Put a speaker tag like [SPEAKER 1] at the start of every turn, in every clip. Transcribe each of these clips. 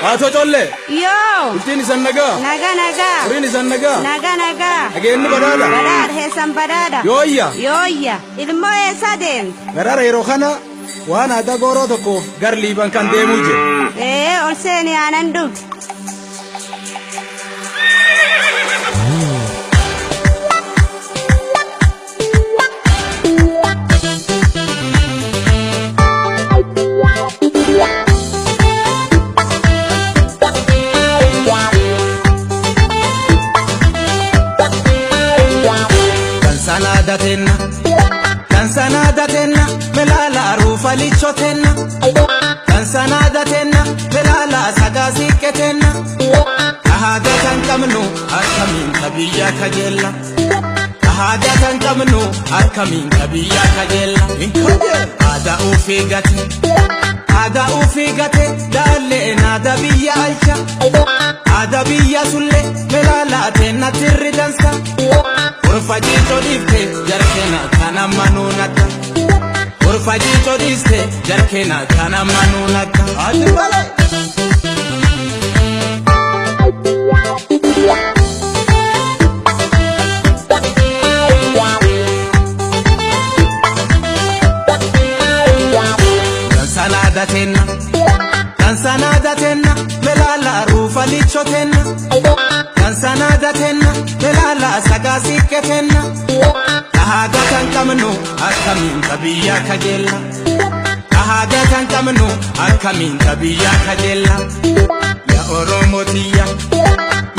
[SPEAKER 1] Ato tolle.
[SPEAKER 2] Yo.
[SPEAKER 1] Ultini sannaga.
[SPEAKER 2] Naga.
[SPEAKER 1] Urini sannaga.
[SPEAKER 2] Naga.
[SPEAKER 1] Ageenni badada.
[SPEAKER 2] Badada heesan badada. Yooyya. Ilmoo eessa deemte?
[SPEAKER 1] Garara yeroo kana waan aadaa gooroo tokkoof gar liiban kan deemuu jira.
[SPEAKER 2] Ol seeni aanan dhugde.
[SPEAKER 3] Dansanadatenna melala rufa lichotenna Dansanadatenna melala sagasiketenna Ahadatan kamnu akamin kabiya kajella Ahadatan kamnu akamin kabiya kajella Ada ufigate dalle nada biya alcha Ada biya sulle melala tenna tirri dansa Urfajito difte jarkena kana manunata Urfajito difte jarkena kana manunata Adibale Dansanadatenna melala rufa lichotenna Dansanadatenna melala sagasiketenna Ahadatan kamnu akamin kabiya kajella Ahadatan kamnu akamin kabiya kajella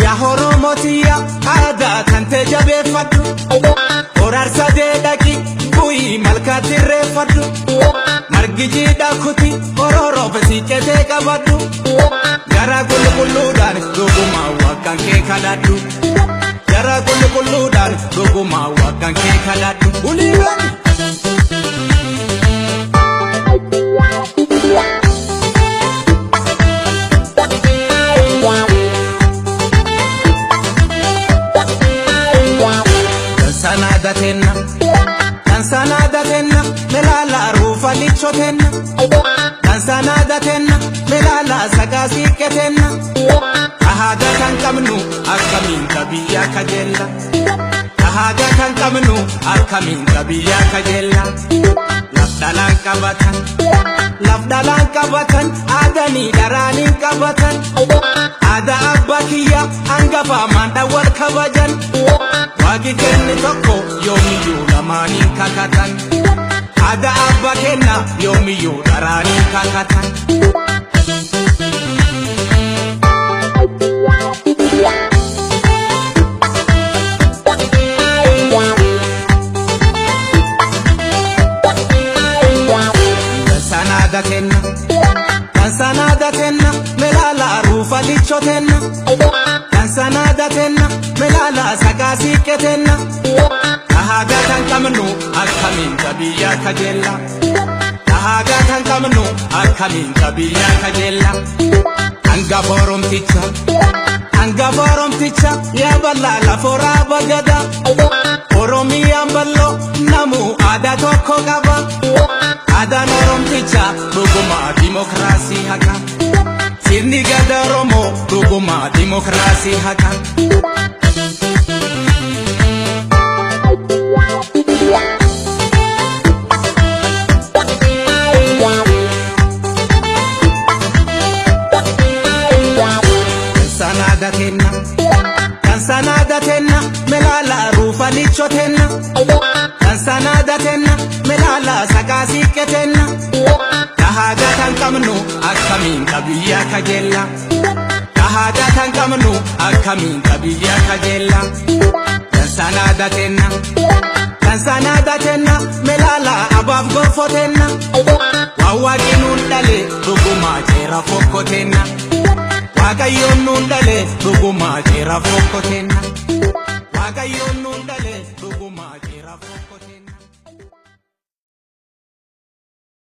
[SPEAKER 3] Ya Oromotiya Ahadatan tejabe faddu Orarsa dedaki Bui malkatire faddu Margiji dakuti Ororo besikete kabaddu Gara gulludan Duguma wakan ke kadaddu Gara gulludan Duguma wakan ke kadaddu Ulibani Dansanadatenna melala rufa lichotenna Dansanadatenna melala sagasiketenna Ahadatan kamnu akamin kabiya kajella Ahadatan kamnu akamin kabiya kajella Lafdalan kabatan Adani daranin kabatan Ada abbakiya angafa manda wal kabajan Wagi kenni tokko yoomiyyuu lamaaniin kakatan Ada abba kenna yoomiyyuu daraaniin kakatan Dansanadatenna melala rufa lichotenna Dansanadatenna melala sagasiketenna Ahadatan kamnu akamin kabiya kajella Ahadatan kamnu akamin kabiya kajella Angaforomticha ya balla lafora bagada Oromiyan ballo namu ada tokko qaba Adaan Oromticha dhuguma dimokiraasii haqa Sirni gada Oromoo dhuguma dimokiraasii haqa Dansanadatenna melala rufa lichotenna Dansanadatenna melala sagasiketenna Ahadatan kamnu akamin kabiya kajella Ahadatan kamnu akamin kabiya kajella Dansanadatenna melala abaf gorfotenna Wawaqinun dale dhuguma jeera fokkotenna Waaqayyoon nun dale dhuguma jeera fokkotenna Waaqayyoon nun dale